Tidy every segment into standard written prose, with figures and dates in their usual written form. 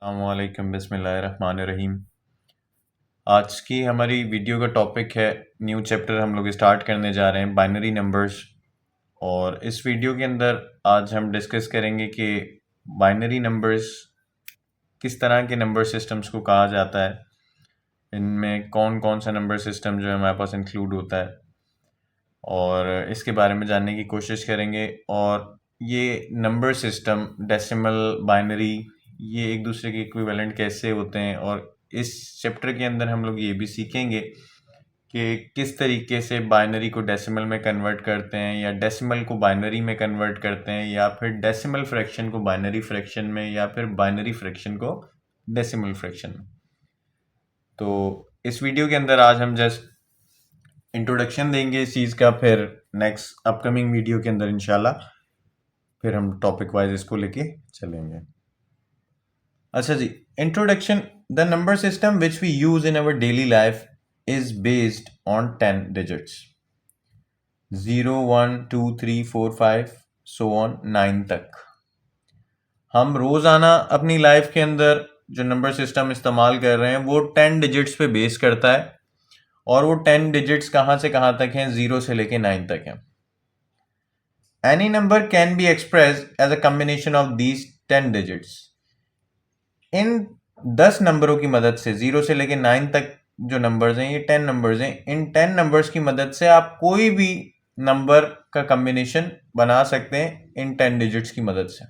अस्सलामुअलैकुम बिस्मिल्लाहिर्रहमानिर्रहीम। आज की हमारी वीडियो का टॉपिक है, न्यू चैप्टर हम लोग स्टार्ट करने जा रहे हैं, बाइनरी नंबर्स। और इस वीडियो के अंदर आज हम डिस्कस करेंगे कि बाइनरी नंबर्स किस तरह के नंबर सिस्टम्स को कहा जाता है, इनमें कौन कौन सा नंबर सिस्टम जो है हमारे पास इंक्लूड होता है, और इसके बारे में जानने की कोशिश करेंगे। और ये नंबर सिस्टम डेसिमल, बाइनरी, ये एक दूसरे के इक्विवेलेंट कैसे होते हैं, और इस चैप्टर के अंदर हम लोग ये भी सीखेंगे कि किस तरीके से बाइनरी को डेसिमल में कन्वर्ट करते हैं, या डेसिमल को बाइनरी में कन्वर्ट करते हैं, या फिर डेसिमल फ्रैक्शन को बाइनरी फ्रैक्शन में, या फिर बाइनरी फ्रैक्शन को डेसिमल फ्रैक्शन में। तो इस वीडियो के अंदर आज हम जस्ट इंट्रोडक्शन देंगे इस चीज़ का, फिर नेक्स्ट अपकमिंग वीडियो के अंदर इंशाल्लाह फिर हम टॉपिक वाइज इसको लेके चलेंगे। अच्छा जी, introduction. The number system which we use in our daily life is based on 10 digits, 0 1 2 3 4 5 so on 9 तक। हम रोजाना अपनी लाइफ के अंदर जो नंबर सिस्टम इस्तेमाल कर रहे हैं वो 10 डिजिट्स पे बेस करता है, और वो 10 डिजिट्स कहाँ से कहाँ तक हैं? 0 से लेके 9 तक हैं। Any number can be expressed as a combination of these 10 digits. इन 10 नंबरों की मदद से, 0 से लेके 9 तक जो नंबर्स हैं, ये 10 नंबर्स हैं। इन 10 नंबर्स की मदद से आप कोई भी नंबर का कॉम्बिनेशन बना सकते हैं इन 10 डिजिट्स की मदद से।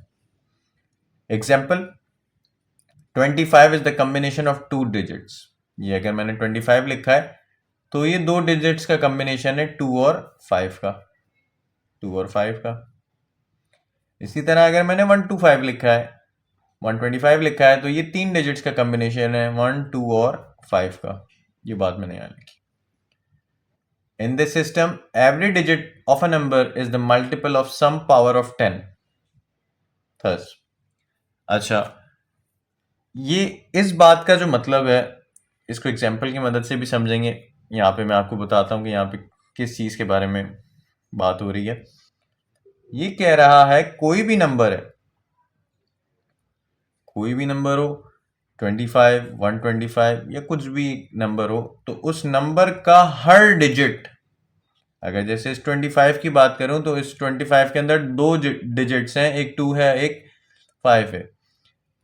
Example, 25 is the combination of 2 digits. ये अगर मैंने 25 लिखा है तो ये 2 डिजिट्स का कॉम्बिनेशन है 2 और 5 का, 2 और 5 का। इसी तरह अगर मैंने 125 लिखा है, 125 लिखा है, तो ये 3 डिजिट्स का कॉम्बिनेशन है 1 2 और 5 का। ये बात मैंने यहाँ लिखी। In this system every digit of a number is the multiple of some power of 10 thus. अच्छा, ये इस बात का जो मतलब है, इसको एग्जाम्पल की मदद से भी समझेंगे। यहाँ पे मैं आपको बताता हूँ कि यहाँ पे किस चीज़ के बारे में बात हो रही है। ये कह रहा है कोई भी नंबर है, कोई भी नंबर हो, 25 125 या कुछ भी नंबर हो, तो उस नंबर का हर डिजिट, अगर जैसे इस 25 की बात करूं तो इस 25 के अंदर 2 डिजिट्स हैं, एक 2 है, एक 5 है।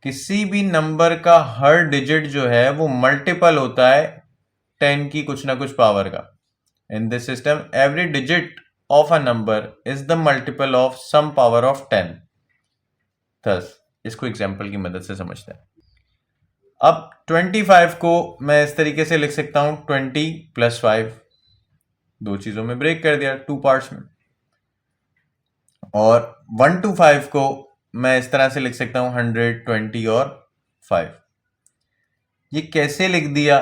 किसी भी नंबर का हर डिजिट जो है वो मल्टीपल होता है 10 की कुछ ना कुछ पावर का। In this system every digit of a number is the multiple of some power of 10 thus. इसको एग्जाम्पल की मदद से समझते हैं। अब 25 को मैं इस तरीके से लिख सकता हूं, 20 प्लस 5, दो चीजों में ब्रेक कर दिया, 2 पार्ट्स में। और 125 को मैं इस तरह से लिख सकता हूं, 100 20 और 5। ये कैसे लिख दिया,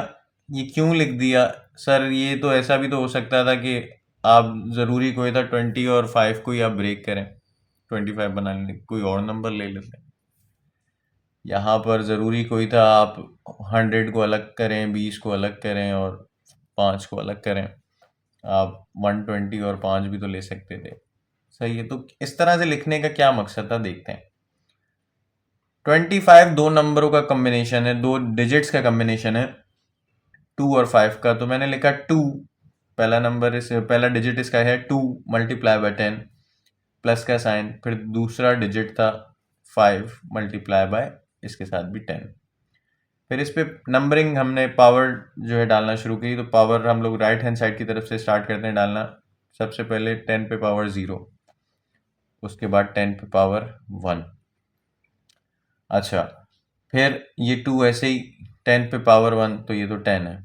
ये क्यों लिख दिया सर? ये तो ऐसा भी तो हो सकता था कि आप जरूरी कोई था 20 और 5 को ही आप ब्रेक करें, 25 बनाने कोई और नंबर ले लेते। यहाँ पर ज़रूरी कोई था आप 100 को अलग करें, 20 को अलग करें और 5 को अलग करें। आप 120 और 5 भी तो ले सकते थे। सही है, तो इस तरह से लिखने का क्या मकसद था, देखते हैं। 25 दो नंबरों का कॉम्बिनेशन है, दो डिजिट्स का कॉम्बिनेशन है, 2 और 5 का। तो मैंने लिखा 2, पहला नंबर इस पहला डिजिट इसका है 2 मल्टीप्लाई बाय 10, प्लस का साइन, फिर दूसरा डिजिट था 5 मल्टीप्लाई बाय इसके साथ भी 10। फिर इस पे नंबरिंग हमने पावर जो है डालना शुरू की। तो पावर हम लोग राइट हैंड साइड की तरफ से स्टार्ट करते हैं डालना। सबसे पहले 10 पे पावर 0, उसके बाद 10 पे पावर 1। अच्छा, फिर ये 2 ऐसे ही, 10 पे पावर 1, तो ये तो 10 है,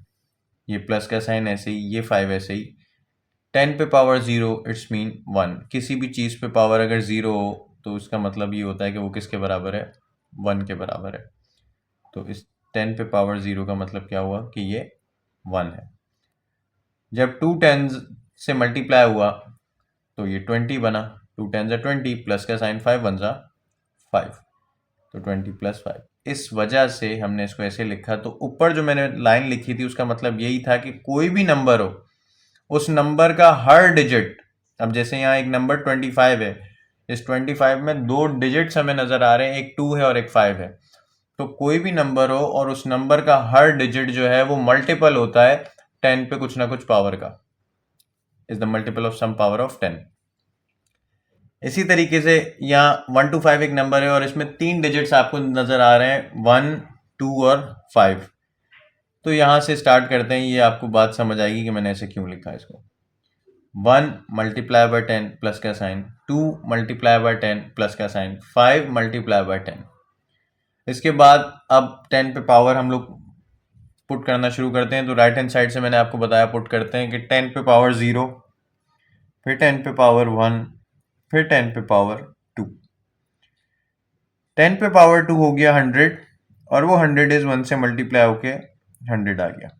ये प्लस का साइन ऐसे ही, ये 5 ऐसे ही। 10 पे पावर 0 इट्स मीन 1। किसी भी चीज़ पे पावर अगर 0 हो तो उसका मतलब ये होता है कि वो किसके बराबर है? 1 के बराबर है। तो इस 10 पे पावर 0 का मतलब क्या हुआ कि ये 1 है। जब 2 टेंस से मल्टीप्लाई हुआ तो ये 20 बना, 2 टेंस 20, प्लस का साइन 5 वन 5, तो 20 प्लस 5। इस वजह से हमने इसको ऐसे लिखा। तो ऊपर जो मैंने लाइन लिखी थी उसका मतलब यही था कि कोई भी नंबर हो, उस नंबर का हर डिजिट, अब जैसे यहाँ एक नंबर 25 है, इस 25 में दो डिजिट्स हमें नजर आ रहे हैं, एक 2 है और एक 5 है। तो कोई भी नंबर हो और उस नंबर का हर डिजिट जो है वो मल्टीपल होता है 10 पे कुछ ना कुछ पावर का, is the multiple of some power of 10। इसी तरीके से यहाँ 1 to 5 एक नंबर है और इसमें 3 डिजिट्स आपको नजर आ रहे हैं, 1, 2 और 5। तो यहां से स्टार्ट करते हैं, ये आपको बात समझ आएगी कि मैंने ऐसे क्यों लिखा है इसको। 1 मल्टीप्लाई बाय 10 प्लस का साइन, 2 मल्टीप्लाई बाय 10 प्लस का साइन, 5 मल्टीप्लाई बाय 10। इसके बाद अब 10 पे पावर हम लोग पुट करना शुरू करते हैं। तो राइट हैंड साइड से मैंने आपको बताया पुट करते हैं कि 10 पे पावर 0, फिर 10 पे पावर 1, फिर 10 पे पावर 2। 10 पे पावर 2 हो गया 100 और वो 100 इज 1 से मल्टीप्लाई होके 100 आ गया।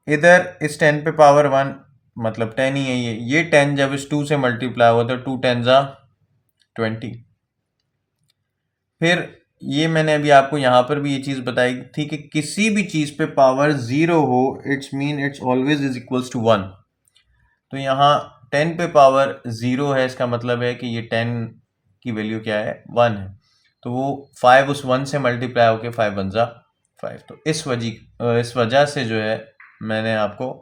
इधर इस 10 पे पावर 1 मतलब 10 ही है ये 10 जब इस 2 से मल्टीप्लाई हुआ तो 2 10 जा 20। फिर ये मैंने अभी आपको यहाँ पर भी ये चीज़ बताई थी कि किसी भी चीज़ पे पावर 0 हो it's mean it's always is equals to 1। तो यहाँ 10 पे पावर 0 है, इसका मतलब है कि ये 10 की वैल्यू क्या है, 1 है। तो वो 5 उस 1 से मल्टीप्लाई होके 5 बन जा 5। तो इस वजह से जो है मैंने आपको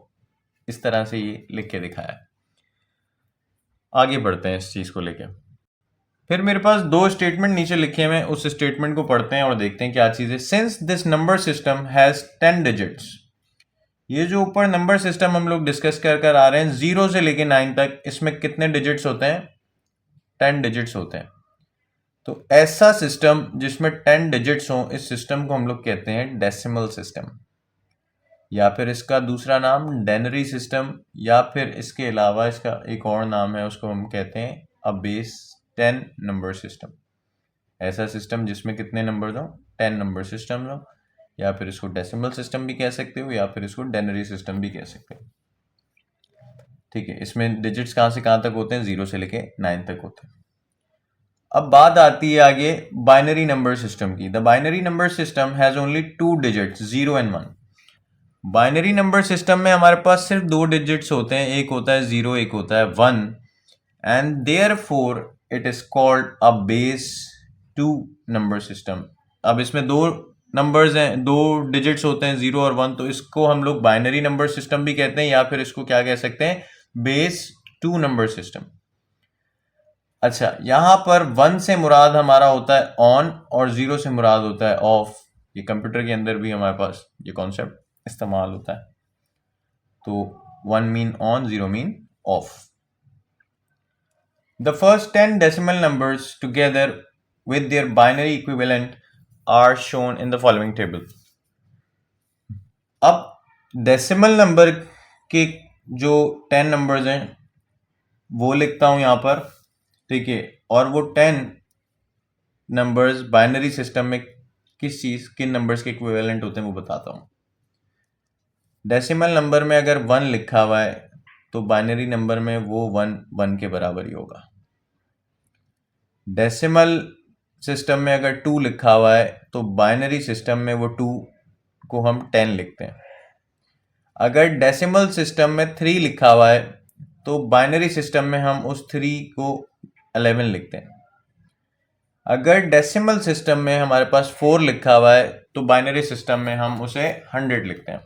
इस तरह से ये लिख के दिखाया। आगे बढ़ते हैं इस चीज़ को लेके। फिर मेरे पास 2 स्टेटमेंट नीचे लिखे हुए हैं, उस स्टेटमेंट को पढ़ते हैं और देखते हैं क्या चीज़ है। Since this number system has 10 digits, ये जो ऊपर नंबर सिस्टम हम लोग डिस्कस कर आ रहे हैं 0 से लेके 9 तक, इसमें कितने डिजिट्स होते हैं, 10 डिजिट्स होते हैं। तो ऐसा सिस्टम जिसमें 10 डिजिट्स हों, इस सिस्टम को हम लोग कहते हैं डेसिमल सिस्टम, या फिर इसका दूसरा नाम डेनरी सिस्टम, या फिर इसके अलावा इसका एक और नाम है, उसको हम कहते हैं अ बेस 10 नंबर सिस्टम। ऐसा सिस्टम जिसमें कितने नंबर हो, 10 नंबर सिस्टम हो, या फिर इसको डेसिमल सिस्टम भी कह सकते हो, या फिर इसको डेनरी सिस्टम भी कह सकते हो। ठीक है, इसमें डिजिट्स कहाँ से कहाँ तक होते हैं, 0 से लेके 9 तक होते हैं। अब बात आती है आगे बाइनरी नंबर सिस्टम की। The binary number system has only 2 digits, 0 and 1। Binary number system में हमारे पास सिर्फ 2 डिजिट्स होते हैं, एक होता है 0, एक होता है 1, and therefore it is called a base 2 number system. अब इसमें 2 नंबर्स हैं, 2 डिजिट्स होते हैं 0 और 1, तो इसको हम लोग बाइनरी नंबर सिस्टम भी कहते हैं, या फिर इसको क्या कह सकते हैं, बेस 2 नंबर सिस्टम। अच्छा, यहां पर 1 से मुराद हमारा होता है ऑन और 0 से मुराद होता है ऑफ। ये कंप्यूटर के अंदर भी हमारे पास ये कॉन्सेप्ट इस्तेमाल होता है। तो 1 mean on, 0 mean of. The first 10 decimal numbers together with their binary equivalent are shown in the following table। अब डेसिमल नंबर के जो 10 नंबर्स हैं वो लिखता हूं यहां पर, ठीक है, और वो 10 नंबर्स बाइनरी सिस्टम में किन नंबर्स के इक्विवेलेंट होते हैं वो बताता हूं। डेसिमल नंबर में अगर 1 लिखा हुआ है तो बाइनरी नंबर में वो 1 के बराबर ही होगा। डेसिमल सिस्टम में अगर 2 लिखा हुआ है तो बाइनरी सिस्टम में वो 2 को हम 10 लिखते हैं। अगर डेसिमल सिस्टम में 3 लिखा हुआ है तो बाइनरी सिस्टम में हम उस 3 को 11 लिखते हैं। अगर डेसिमल सिस्टम में हमारे पास 4 लिखा हुआ है तो बाइनरी सिस्टम में हम उसे 100 लिखते हैं।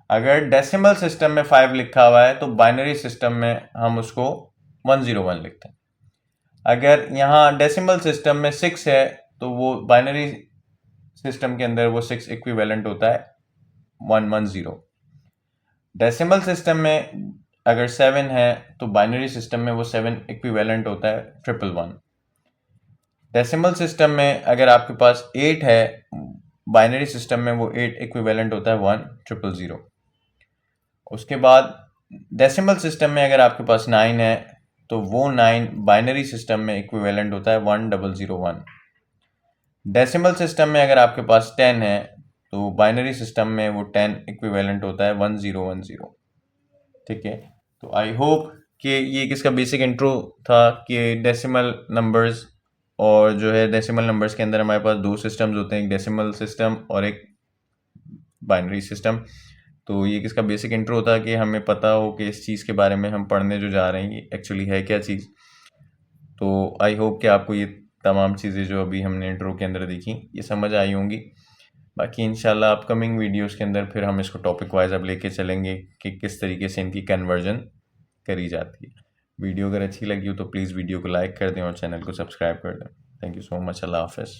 अगर डेसिमल सिस्टम में 5 लिखा हुआ है तो बाइनरी सिस्टम में हम उसको 101 लिखते हैं। अगर यहाँ डेसिमल सिस्टम में 6 है तो वो बाइनरी सिस्टम के अंदर वो 6 इक्विवेलेंट होता है 110। डेसिमल सिस्टम में अगर 7 है तो बाइनरी सिस्टम में वो 7 इक्विवेलेंट होता है 111। डेसिमल सिस्टम में अगर आपके पास 8 है, बाइनरी सिस्टम में वो 8 इक्विवेलेंट होता है 1000। उसके बाद डेसिमल सिस्टम में अगर आपके पास 9 है तो वो 9 बाइनरी सिस्टम में इक्विवेलेंट होता है 1001। डेसिमल सिस्टम में अगर आपके पास 10 है तो बाइनरी सिस्टम में वो 10 इक्विवेलेंट होता है 1010। ठीक है, तो आई होप कि ये किसका बेसिक इंट्रो था कि डेसिमल नंबर्स, और जो है डेसिमल नंबर्स के अंदर हमारे पास 2 सिस्टम्स होते हैं, एक डेसिमल सिस्टम और एक बाइनरी सिस्टम। तो ये किसका बेसिक इंट्रो होता है कि हमें पता हो कि इस चीज़ के बारे में हम पढ़ने जो जा रहे हैं ये एक्चुअली है क्या चीज़। तो आई होप कि आपको ये तमाम चीज़ें जो अभी हमने इंट्रो के अंदर देखी ये समझ आई होंगी। बाकी इंशाल्लाह अपकमिंग वीडियोस के अंदर फिर हम इसको टॉपिक वाइज अब लेके चलेंगे कि किस तरीके से इनकी कन्वर्जन करी जाती है। वीडियो अगर अच्छी लगी हो तो प्लीज़ वीडियो को लाइक कर दें और चैनल को सब्सक्राइब कर दें। Thank you so much. अल्लाह हाफ़िज़।